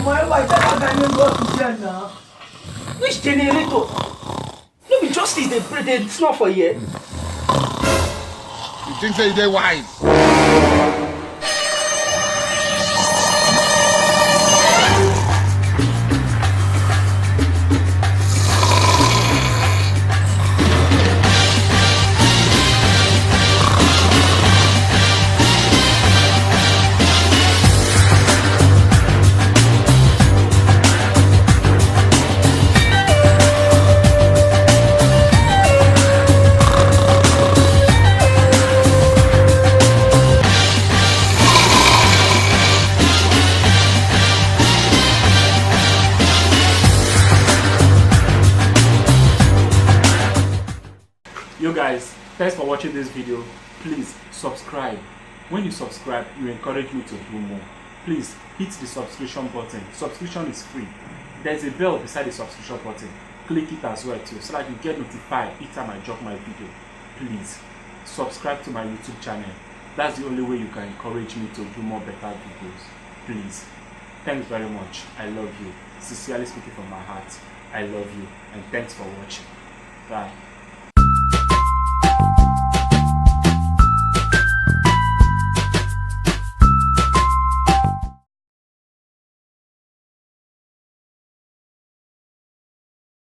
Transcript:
why that guy no go to here now? Which generator? No be justice they snore for here. You think say they wise? Yo guys, thanks for watching this video. Please subscribe. When you subscribe, you encourage me to do more. Please hit the subscription button. Subscription is free. There's a bell beside the subscription button. Click it as well too, so that you get notified each time I drop my video. Please subscribe to my YouTube channel. That's the only way you can encourage me to do more better videos. Please. Thanks very much. I love you. Sincerely speaking from my heart, I love you, and thanks for watching. Bye.